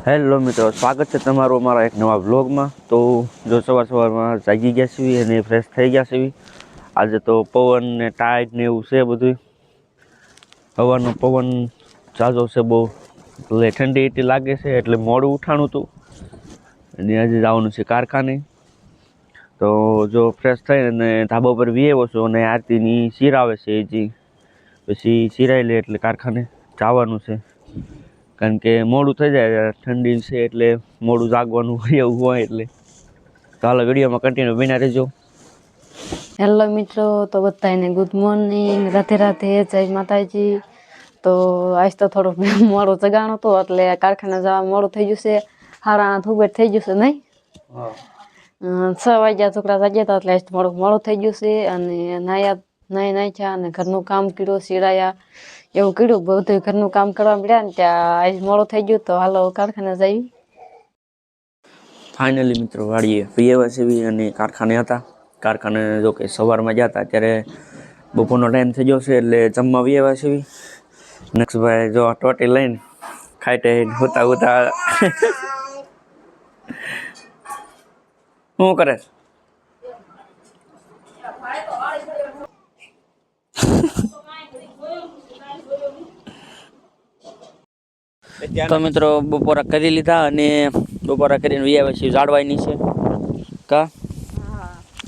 Hello મિત્રો, સ્વાગત છે તમારું અમારા એક નવા વ્લોગમાં। તો જો સવારમાં જાગી ગયા છીએ અને ફ્રેશ થઈ ગયા છીએ। આજે તો પવન ને ટાઈડ ને એવું છે બધું। હવાનો પવન ઝાઝો છે બહુ, એટલે ઠંડી લાગે છે, એટલે મોડું ઉઠાણું હતું અને આજે જવાનું છે કારખાને। તો જો ફ્રેશ થઈને ધાબા પર આવ્યો છું અને આરતીની સિરાવે છે હજી, પછી સિરાઈ લે એટલે કારખાને જવાનું છે। કારણ કે મોડું થઈ જાય, ઠંડી છે એટલે મોડું જાગવાનું હોય એવું હોય એટલે ચાલો વિડીયોમાં કન્ટિન્યુ બન્યા રહેજો। હેલો મિત્રો, તો બધાને ગુડ મોર્નિંગ, રાધે રાધે, જય માતાજી। તો આજ તો થોડુંક મોડું જગાણું હતું એટલે કારખાને જવા મોડું થઈ ગયું છે। 8:30 ઉપર થઈ ગયું છે નહીં? 6 વાગ્યા છોકરા જાગ્યા હતા એટલે આજ થોડુંક મોડું થઈ ગયું છે। અને નાખ્યા અને ઘરનું કામ કર્યું, સિરાયા એવું કર્યું, બધું ઘરનું કામ કરવા મળ્યા ને ત્યાં આજ મોડું થઈ ગયું। તો હાલો કારખાને જઈ। ફાઇનલી મિત્રો વાડીએ પીએવા છે અને કારખાને હતા। કારખાને જો કે સવારમાં ગયા હતા, અત્યારે બપોરનો ટાઈમ થઈ ગયો છે એટલે જમવા પીએવા છે। નક્ષભાઈ જો ટોટી લઈને ખાઈ હોતા હોતા શું કરે? તો મિત્રો બપોરા કરી લીધા અને બપોરા કરીને આવ્યા છીએ ઝાડવાની છે કા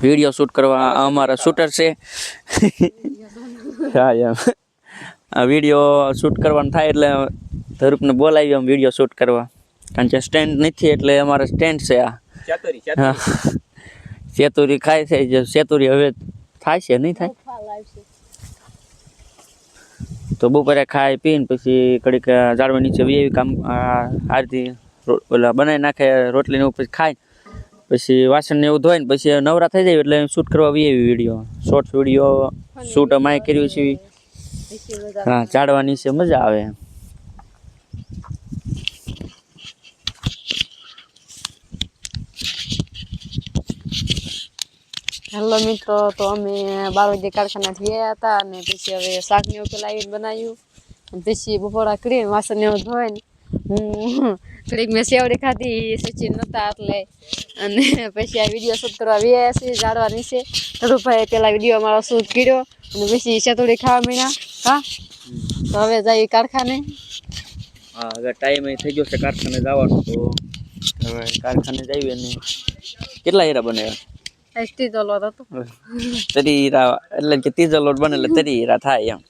વિડીયો શૂટ કરવા। અમારા શૂટર છે હા એમ આ વિડીયો શૂટ કરવાનું થાય એટલે ધરૂપને બોલાવી આમ વિડીયો શૂટ કરવા, કારણ કે સ્ટેન્ડ નથી એટલે અમારે સ્ટેન્ડ છે આ ચેતુરી ખાય છે, જે ચેતુરી હવે થાય છે નહીં થાય તો બપોરે ખાઈ પીને પછી કડીક ઝાડવા નીચે એવી કામ આરતી ઓલા બનાવી નાખે રોટલીને ઉપર ખાય, પછી વાસણ ને એવું ધોઈને પછી નવરા થઈ જાય એટલે શૂટ કરવા એવી વિડીયો શોર્ટ વિડીયો શૂટ અમાય કર્યું છે। હા, ઝાડવા નીચે મજા આવે। હેલો મિત્રો, તો અમે 12 વાગે કારખાનાથી આવ્યા હતા અને પછી હવે શાક ને એવું પેલા આવીને બનાવ્યું અને પછી બપોરા કરીને વાસણ ને એવું ધોઈને ઘડીક મેં સેવડી ખાધી, સચિન નહોતા એટલે, અને પછી આ વિડીયો શૂટ કરવા આવ્યા છીએ ઝાડવા નીચે। ધરુભાઈ પેલા વિડીયો અમારો શૂટ કર્યો અને પછી ચતુડી ખાવા માંડ્યા। હા, તો હવે જઈએ કારખાને। હા, હવે ટાઈમ થઈ ગયો છે કારખાને જવાનો, તો હવે કારખાને જઈએ અને કેટલા હીરા બનાવ્યા? ત્રીજો લોટ હતો, તરી હીરા એટલે કે ત્રીજો લોટ બને એટલે તરી હીરા થાય એમ।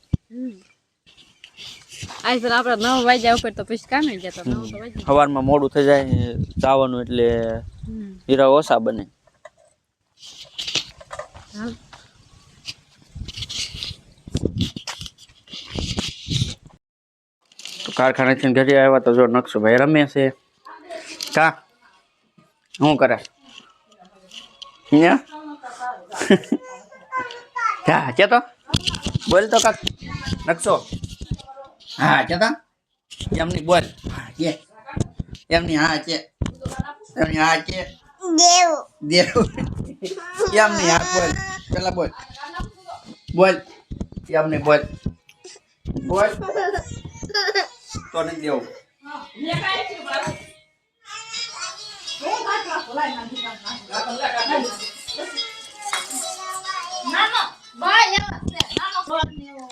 આજ તો આપણે 9 વાગ્યા ઉપર તો પછી કામે ગયા તો 9 તો વાગ્યા। સવારમાં મોડું થઈ જાય જવાનું એટલે હીરા ઓછા બને। તો કારખાનેથી ઘરે આવ્યા તો જો નક્ષભાઈ રમે છે કા શું કરે હા કેતો બોલ તો કાક નક્ષો હા કેતા એમની બોલ એમની હા છે એમની હા છે દેવ દેવ એમની હા બોલ પેલા બોલ બોલ એમની બોલ બોલ તો નહીં દેવું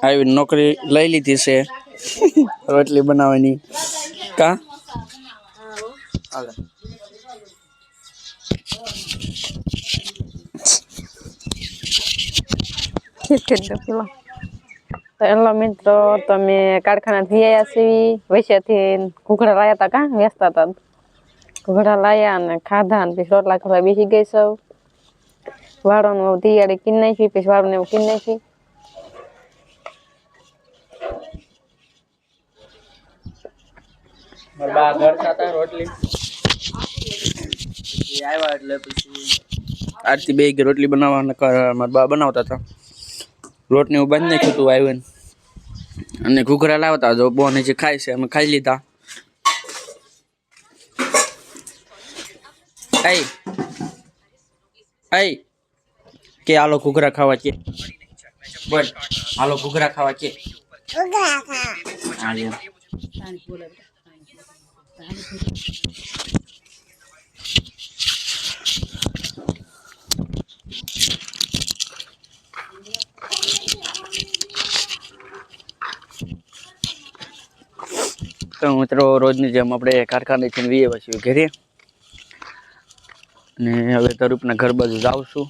આવી નોકરી લઈ લીધી છે રોટલી બનાવવાની કા હાલે તો હેલો મિત્રો, તમે કારખાનાથી આવ્યા છીએ, વૈશ્યાથી ઘૂઘરા લાયા હતા, કાં વેચતા હતા, ઘૂઘરા લાયા અને ખાધા અને પછી રોટલા કરવા બેસી ગઈ સૌ। વાળોનું તૈયારી કરી નાખી, પછી વાળું એવું કરી નાખી। બા ઘર ખાતા રોટલી આવ્યા એટલે પછી આરતી બે રોટલી બનાવવા મારા બા બનાવતા હતા, લોટ ને એવું બાંધી નાખ્યું હતું આવ્યું અને ઘૂઘરા લાવતા જો બોને જે ખાય છે અમે ખાઈ લીધા। કે હાલો ઘૂઘરા ખાવા કે બોલ હાલો ઘૂઘરા ખાવા કે તો મિત્રો રોજની જેમ આપણે કારખાનેથી વીએ પછી ઘરે અને હવે તરુપના ઘર બાજુ જાઉં છું,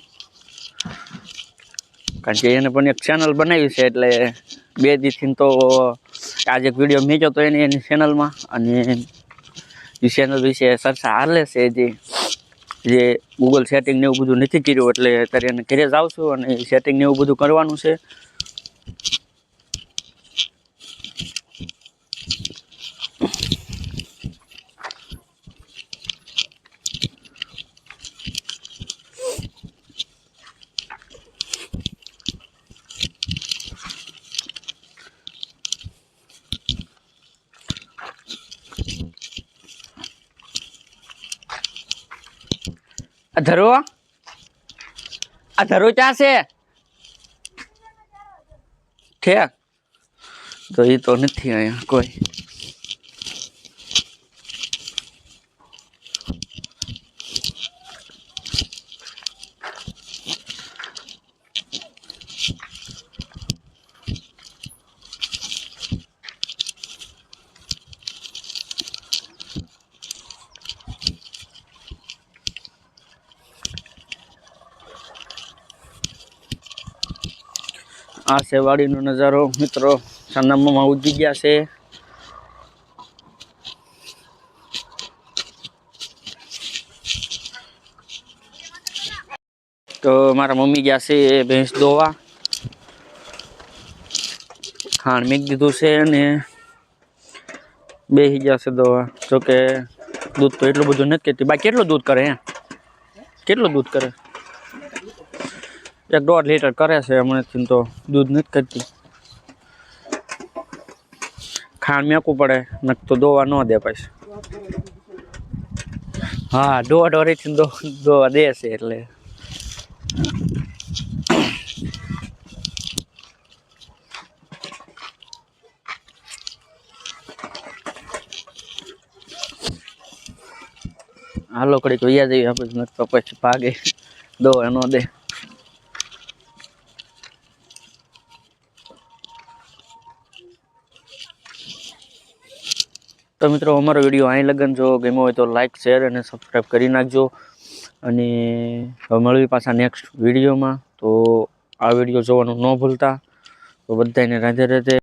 કારણ કે એને પણ એક ચેનલ બનાવી છે. એટલે 2 દિવસથી તો આજે એક વિડીયો મેક્યો તો એની ચેનલમાં, અને એ ચેનલ વિશે ચર્ચા હાલે છે. જે ગૂગલ સેટિંગ ને એવું બધું નથી કર્યું, એટલે અત્યારે એને ઘરે જાઉં છું અને સેટિંગ ને એવું બધું કરવાનું છે. આ ધરો ક્યાં છે? ઠેક તો એ તો નથી અહીંયા કોઈ. આ છે વાડીનો નજારો મિત્રો. સાંદામાં ઉગી ગયા છે. તો મારા મમ્મી ગયા છે ભેંસ દોવા, ખાણ મેક દીધું છે અને બેસી ગયા છે દોવા. જોકે દૂધ તો એટલું બધું નથી કરતી. બાકી કેટલું દૂધ કરે? કેટલું દૂધ કરે? 1.5 લીટર કરે છે હમણાંથી, તો દૂધ નથી કરતી. ખાંડ મેકવું પડે, નક તો દોવા ન દે પછી. હા, 1.5 વર્ષથી દોવા દે છે. એટલે હાલો કડીક વૈયા જઈએ આપણે, નક તો પછી ભાગે, દોવા ન દે. તો મિત્રો અમારો વિડીયો અહીં લગન જો ગમ્યો હોય તો લાઈક, શેર અને સબસ્ક્રાઈબ કરી નાખજો. અને હવે મળવી પાછા નેક્સ્ટ વિડીયોમાં. તો આ વિડીયો જોવાનું ન ભૂલતા. તો બધાને રાધે રાધે.